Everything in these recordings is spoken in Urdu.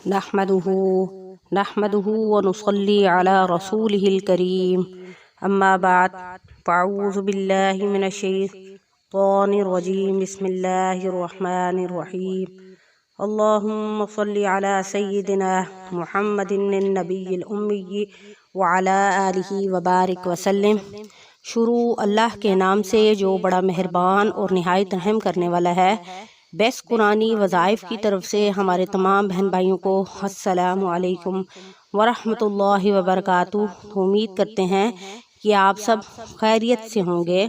نحمده ونصلي على رسوله الكريم اما بعد فاعوذ بالله من الشيطان الرجيم بسم الله الرحمن الرحيم اللهم صل على سيدنا محمد النبي الأمي وعلى آلہ وبارک وسلم۔ شروع اللہ کے نام سے جو بڑا مہربان اور نہایت رحم کرنے والا ہے۔ بیس قرآنی وظائف کی طرف سے ہمارے تمام بہن بھائیوں کو السلام علیکم ورحمۃ اللہ وبرکاتہ۔ امید کرتے ہیں کہ آپ سب خیریت سے ہوں گے۔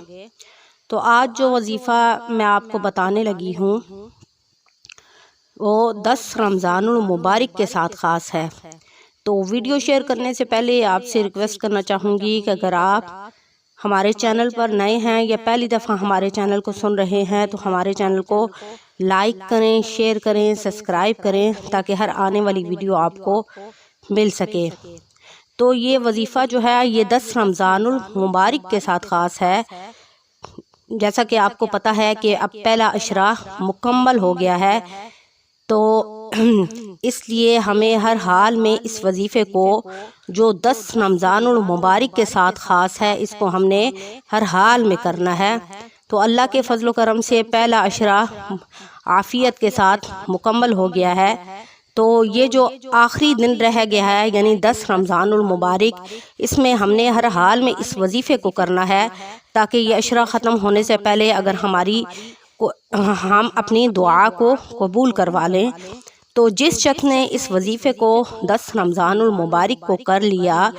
تو آج جو وظیفہ میں آپ کو بتانے لگی ہوں وہ 10 رمضان المبارک کے ساتھ خاص ہے۔ تو ویڈیو شیئر کرنے سے پہلے آپ سے ریکویسٹ کرنا چاہوں گی کہ اگر آپ ہمارے چینل پر نئے ہیں یا پہلی دفعہ ہمارے چینل کو سن رہے ہیں تو ہمارے چینل کو لائک کریں، شیئر کریں، سبسکرائب کریں تاکہ ہر آنے والی ویڈیو آپ کو مل سکے۔ تو یہ وظیفہ جو ہے یہ 10 رمضان المبارک کے ساتھ خاص ہے۔ جیسا کہ آپ کو پتہ ہے کہ اب پہلا عشرہ مکمل ہو گیا ہے، تو اس لیے ہمیں ہر حال میں اس وظیفے کو جو 10 رمضان المبارک کے ساتھ خاص ہے اس کو ہم نے ہر حال میں کرنا ہے۔ تو اللہ کے فضل و کرم سے پہلا عشرہ عافیت کے ساتھ مکمل ہو گیا ہے۔ تو یہ جو آخری دن رہ گیا ہے یعنی 10 رمضان المبارک، اس میں ہم نے ہر حال میں اس وظیفے کو کرنا ہے تاکہ یہ عشرہ ختم ہونے سے پہلے اگر ہم اپنی دعا کو قبول کروا لیں۔ تو جس شخص نے اس وظیفے کو 10 رمضان المبارک کو کر لیا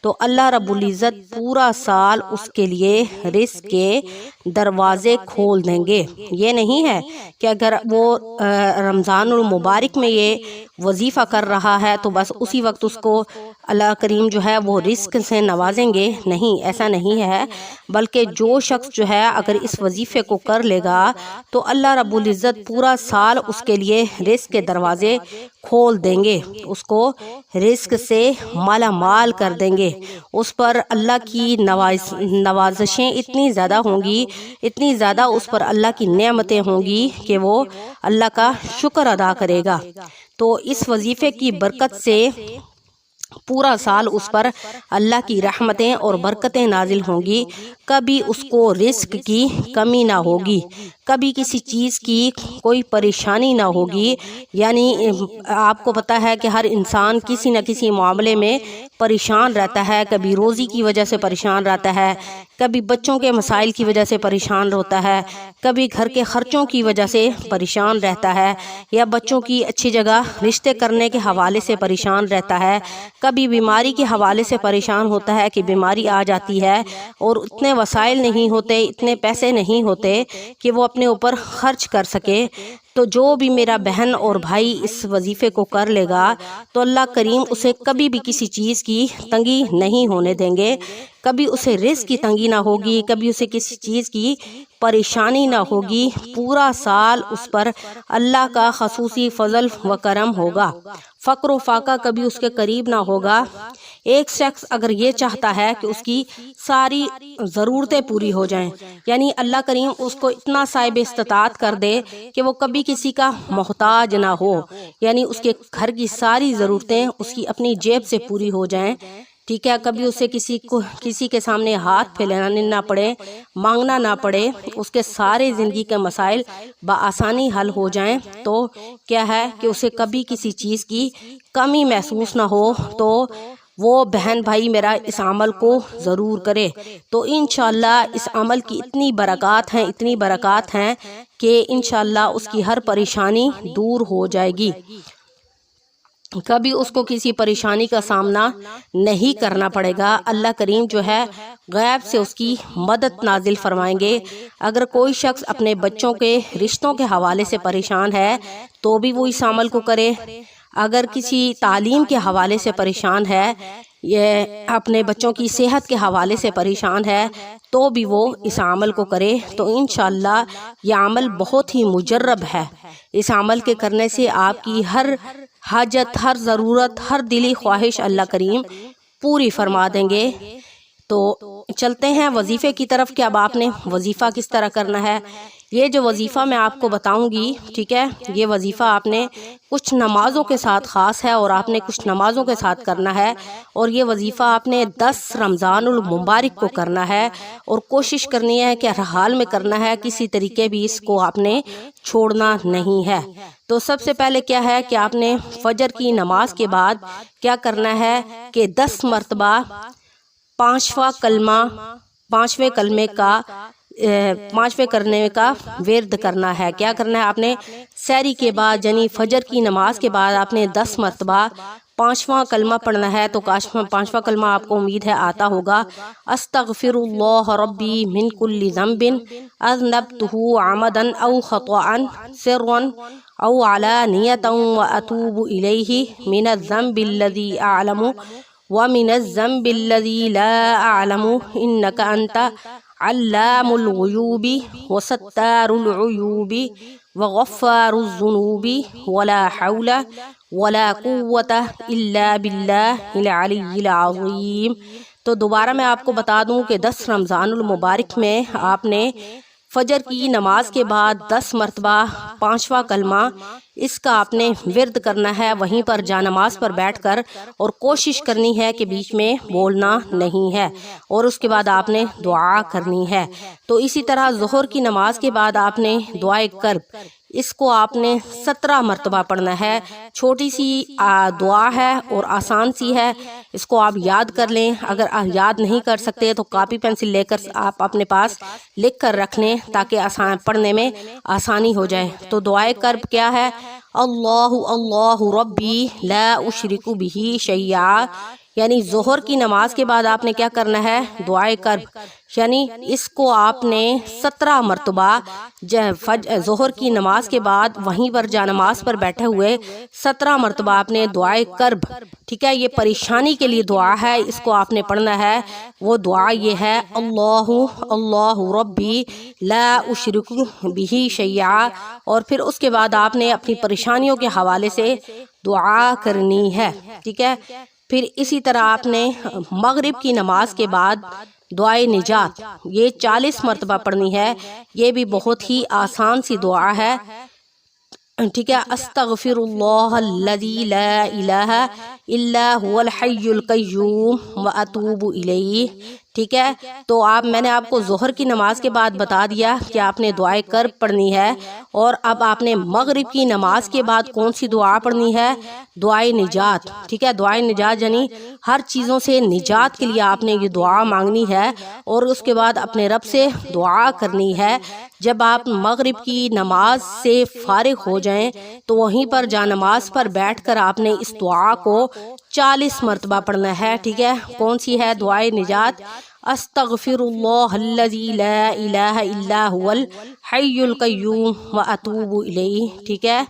تو اللہ رب العزت پورا سال اس کے لیے رزق کے دروازے کھول دیں گے۔ یہ نہیں ہے کہ اگر وہ رمضان المبارک میں یہ وظیفہ کر رہا ہے تو بس اسی وقت اس کو اللہ کریم جو ہے وہ رزق سے نوازیں گے، نہیں، ایسا نہیں ہے، بلکہ جو شخص جو ہے اگر اس وظیفے کو کر لے گا تو اللہ رب العزت پورا سال اس کے لیے رزق کے دروازے کھول دیں گے، اس کو رزق سے مالا مال کر دیں گے۔ اس پر اللہ کی نوازشیں اتنی زیادہ ہوں گی، اتنی زیادہ اس پر اللہ کی نعمتیں ہوں گی کہ وہ اللہ کا شکر ادا کرے گا۔ تو اس وظیفے کی برکت سے پورا سال اس پر اللہ کی رحمتیں اور برکتیں نازل ہوں گی، کبھی اس کو رزق کی کمی نہ ہوگی، کبھی کسی چیز کی کوئی پریشانی نہ ہوگی۔ یعنی آپ کو پتہ ہے کہ ہر انسان کسی نہ کسی معاملے میں پریشان رہتا ہے، کبھی روزی کی وجہ سے پریشان رہتا ہے، کبھی بچوں کے مسائل کی وجہ سے پریشان ہوتا ہے، کبھی گھر کے خرچوں کی وجہ سے پریشان رہتا ہے، یا بچوں کی اچھی جگہ رشتے کرنے کے حوالے سے پریشان رہتا ہے، کبھی بیماری کے حوالے سے پریشان ہوتا ہے کہ بیماری آ جاتی ہے اور اتنے وسائل نہیں ہوتے، اتنے پیسے نہیں ہوتے کہ وہ اپنے اوپر خرچ کر سکے۔ تو جو بھی میرا بہن اور بھائی اس وظیفے کو کر لے گا تو اللہ کریم اسے کبھی بھی کسی چیز کی تنگی نہیں ہونے دیں گے، کبھی اسے رزق کی تنگی نہ ہوگی، کبھی اسے کسی چیز کی پریشانی نہ ہوگی۔ پورا سال اس پر اللہ کا خصوصی فضل و کرم ہوگا، فقر و فاقہ کبھی اس کے قریب نہ ہوگا۔ ایک شخص اگر یہ چاہتا ہے کہ اس کی ساری ضرورتیں پوری ہو جائیں، یعنی اللہ کریم اس کو اتنا صاحب استطاعت کر دے کہ وہ کبھی کسی کا محتاج نہ ہو، یعنی اس کے گھر کی ساری ضرورتیں اس کی اپنی جیب سے پوری ہو جائیں، ٹھیک ہے، کبھی اسے کسی کے سامنے ہاتھ پھیلانے نہ پڑے، مانگنا نہ پڑے، اس کے سارے زندگی کے مسائل بآسانی حل ہو جائیں، تو کیا ہے کہ اسے کبھی کسی چیز کی کمی محسوس نہ ہو، تو وہ بہن بھائی میرا اس عمل کو ضرور کرے۔ تو انشاءاللہ اس عمل کی اتنی برکات ہیں کہ انشاءاللہ اس کی ہر پریشانی دور ہو جائے گی، کبھی اس کو کسی پریشانی کا سامنا نہیں کرنا پڑے گا۔ اللہ کریم جو ہے غیب سے اس کی مدد نازل فرمائیں گے۔ اگر کوئی شخص اپنے بچوں کے رشتوں کے حوالے سے پریشان ہے تو بھی وہ اس عمل کو کرے، اگر کسی تعلیم کے حوالے سے پریشان ہے، یہ اپنے بچوں کی صحت کے حوالے سے پریشان ہے تو بھی وہ اس عمل کو کرے۔ تو انشاءاللہ یہ عمل بہت ہی مجرب ہے، اس عمل کے کرنے سے آپ کی ہر حاجت، ہر ضرورت، ہر دلی خواہش اللہ کریم پوری فرما دیں گے۔ تو چلتے ہیں وظیفے کی طرف کہ اب آپ نے وظیفہ کس طرح کرنا ہے۔ یہ جو وظیفہ میں آپ کو بتاؤں گی، ٹھیک ہے، یہ وظیفہ آپ نے کچھ نمازوں کے ساتھ خاص ہے اور آپ نے کچھ نمازوں کے ساتھ کرنا ہے، اور یہ وظیفہ آپ نے 10 رمضان المبارک کو کرنا ہے، اور کوشش کرنی ہے کہ ہر حال میں کرنا ہے، کسی طریقے بھی اس کو آپ نے چھوڑنا نہیں ہے۔ تو سب سے پہلے کیا ہے کہ آپ نے فجر کی نماز کے بعد کیا کرنا ہے کہ 10 مرتبہ 5واں کلمہ، 5ویں کلمے کا 5ویں کرنے کا ورد کرنا ہے۔ کیا کرنا ہے آپ نے سحری کے بعد یعنی فجر کی نماز کے بعد آپ نے 10 مرتبہ 5واں کلمہ پڑھنا ہے۔ تو 5واں کلمہ آپ کو امید ہے آتا ہوگا، استغفر اللہ ربی من کل ذنب اذنبتہ عمدا او خطأ سرا او علانیۃ واتوب الیہ من الذنب الذی اعلم ومن الذنب الذی لا اعلم انک انت علام الغیوب وستار العیوب وغفار الذنوب ولا حول ولا قوت الا باللہ العلی العظیم۔ تو دوبارہ میں آپ کو بتا دوں کہ 10 رمضان المبارک میں آپ نے فجر کی نماز کے بعد 10 مرتبہ 5واں کلمہ اس کا آپ نے ورد کرنا ہے، وہیں پر جانماز پر بیٹھ کر، اور کوشش کرنی ہے کہ بیچ میں بولنا نہیں ہے، اور اس کے بعد آپ نے دعا کرنی ہے۔ تو اسی طرح ظہر کی نماز کے بعد آپ نے دعائے کرب، اس کو آپ نے 17 مرتبہ پڑھنا ہے۔ چھوٹی سی دعا ہے اور آسان سی ہے، اس کو آپ یاد کر لیں۔ اگر آپ یاد نہیں کر سکتے تو کاپی پینسل لے کر آپ اپنے پاس لکھ کر رکھ لیں تاکہ پڑھنے میں آسانی ہو جائے۔ تو دعائے کرب کیا ہے؟ اللہ اللہ ربی لا اشرک بہ شیئا، یعنی ظہر کی نماز کے بعد آپ نے کیا کرنا ہے؟ دعائے کرب، یعنی اس کو آپ نے 17 مرتبہ ظہر کی نماز کے بعد وہیں پر جانماز پر بیٹھے ہوئے 17 مرتبہ آپ نے دعائے کرب، ٹھیک ہے، یہ پریشانی کے لیے دعا ہے، اس کو آپ نے پڑھنا ہے۔ وہ دعا یہ ہے، اللہ اللہ ربی لا اشرک بہ شیئا، اور پھر اس کے بعد آپ نے اپنی پریشانیوں کے حوالے سے دعا کرنی ہے، ٹھیک ہے۔ پھر اسی طرح آپ نے مغرب کی نماز کے بعد دعائے نجات یہ 40 مرتبہ پڑھنی ہے۔ یہ بھی بہت ہی آسان سی دعا ہے، ٹھیک ہے۔ استغفر اللہ الذی لا الہ الا هو الحی القیوم واتوب الیہ، ٹھیک ہے۔ تو میں نے آپ کو ظہر کی نماز کے بعد بتا دیا کہ آپ نے دعائے کرب پڑھنی ہے، اور اب آپ نے مغرب کی نماز کے بعد کون سی دعا پڑھنی ہے؟ دعائے نجات، ٹھیک ہے۔ دعائے نجات یعنی ہر چیزوں سے نجات کے لیے آپ نے یہ دعا مانگنی ہے، اور اس کے بعد اپنے رب سے دعا کرنی ہے۔ جب آپ مغرب کی نماز سے فارغ ہو جائیں تو وہیں پر جانماز پر بیٹھ کر آپ نے اس دعا کو 40 مرتبہ پڑھنا ہے، ٹھیک ہے۔ کون سی ہے دعائے نجات؟ استغفر اللہ الذی لا الہ الا هو الحی القیوم واتوب الیہ، ٹھیک ہے۔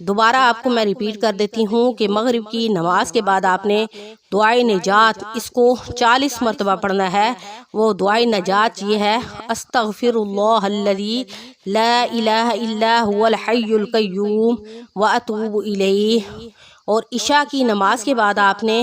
دوبارہ آپ کو میں ریپیٹ کر دیتی ہوں کہ مغرب کی نماز کے بعد آپ نے دعائے نجات اس کو 40 مرتبہ پڑھنا ہے۔ وہ دعائے نجات یہ ہے، استغفر اللہ الذی لا الہ الا هو الحی القیوم واتوب الیہ۔ اور عشاء کی نماز کے بعد آپ نے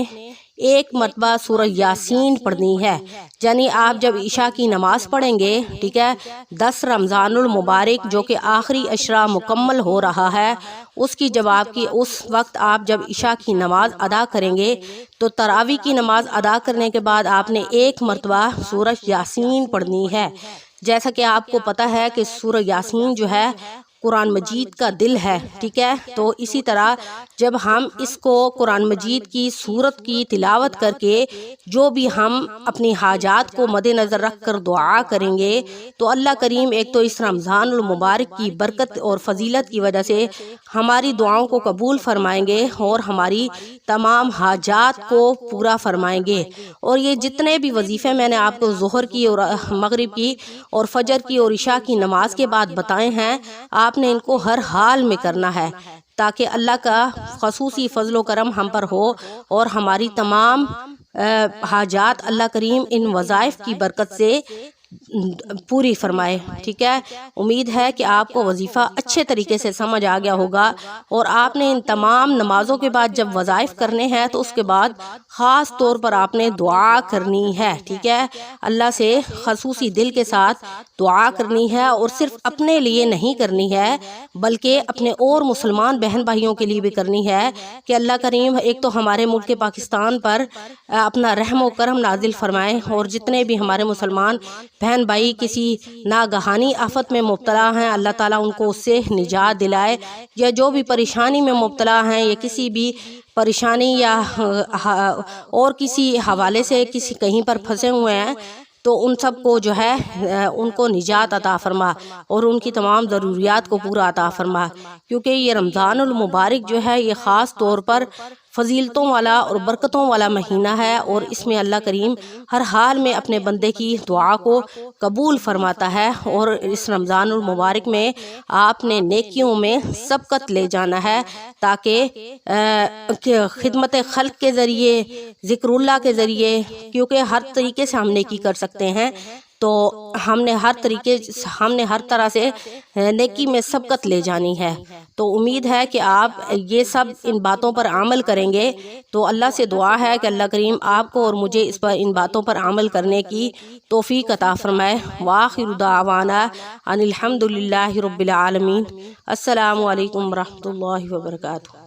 1 مرتبہ سورہ یاسین پڑھنی ہے، یعنی آپ جب عشاء کی نماز پڑھیں گے، ٹھیک ہے، 10 رمضان المبارک جو کہ آخری عشرہ مکمل ہو رہا ہے، اس کی جب اس وقت آپ جب عشاء کی نماز ادا کریں گے تو تراویح کی نماز ادا کرنے کے بعد آپ نے 1 مرتبہ سورہ یاسین پڑھنی ہے۔ جیسا کہ آپ کو پتہ ہے کہ سورہ یاسین جو ہے قرآن مجید کا دل ہے، ٹھیک ہے۔ تو اسی طرح جب ہم اس کو قرآن مجید کی سورت کی تلاوت کر کے جو بھی ہم اپنی حاجات کو مد نظر رکھ کر دعا کریں گے تو اللہ کریم ایک تو اس رمضان المبارک کی برکت اور فضیلت کی وجہ سے ہماری دعاؤں کو قبول فرمائیں گے اور ہماری تمام حاجات کو پورا فرمائیں گے۔ اور یہ جتنے بھی وظیفے میں نے آپ کو ظہر کی اور مغرب کی اور فجر کی اور عشاء کی نماز کے بعد بتائے ہیں، آپ نے ان کو ہر حال میں کرنا ہے تاکہ اللہ کا خصوصی فضل و کرم ہم پر ہو اور ہماری تمام حاجات اللہ کریم ان وظائف کی برکت سے پوری فرمائے، ٹھیک ہے۔ امید ہے کہ آپ کو وظیفہ اچھے طریقے سے سمجھ آ گیا ہوگا، اور آپ نے ان تمام نمازوں کے بعد جب وظائف کرنے ہیں تو اس کے بعد خاص طور پر آپ نے دعا کرنی ہے، ٹھیک ہے۔ اللہ سے خصوصی دل کے ساتھ دعا کرنی ہے، اور صرف اپنے لیے نہیں کرنی ہے بلکہ اپنے اور مسلمان بہن بھائیوں کے لیے بھی کرنی ہے کہ اللہ کریم ایک تو ہمارے ملک پاکستان پر اپنا رحم و کرم نازل فرمائے، اور جتنے بھی ہمارے مسلمان بہن بھائی کسی ناگہانی آفت میں مبتلا ہیں اللہ تعالیٰ ان کو اس سے نجات دلائے، یا جو بھی پریشانی میں مبتلا ہیں یا کسی بھی پریشانی یا اور کسی حوالے سے کسی کہیں پر پھنسے ہوئے ہیں تو ان سب کو جو ہے ان کو نجات عطا فرما اور ان کی تمام ضروریات کو پورا عطا فرما، کیونکہ یہ رمضان المبارک جو ہے یہ خاص طور پر فضیلتوں والا اور برکتوں والا مہینہ ہے، اور اس میں اللہ کریم ہر حال میں اپنے بندے کی دعا کو قبول فرماتا ہے، اور اس رمضان المبارک میں آپ نے نیکیوں میں سبقت لے جانا ہے تاکہ خدمت خلق کے ذریعے، ذکر اللہ کے ذریعے، کیونکہ ہر طریقے سے ہم نیکی کر سکتے ہیں تو ہم نے ہر طرح سے نیکی میں سبقت لے جانی ہے۔ تو امید ہے کہ آپ یہ سب ان باتوں پر عمل کریں گے، تو اللہ سے دعا ہے کہ اللہ کریم آپ کو اور مجھے ان باتوں پر عمل کرنے کی توفیق عطا فرمائے۔ وآخر دعوانا ان الحمد للہ رب العالمین۔ السلام علیکم ورحمۃ اللہ وبرکاتہ۔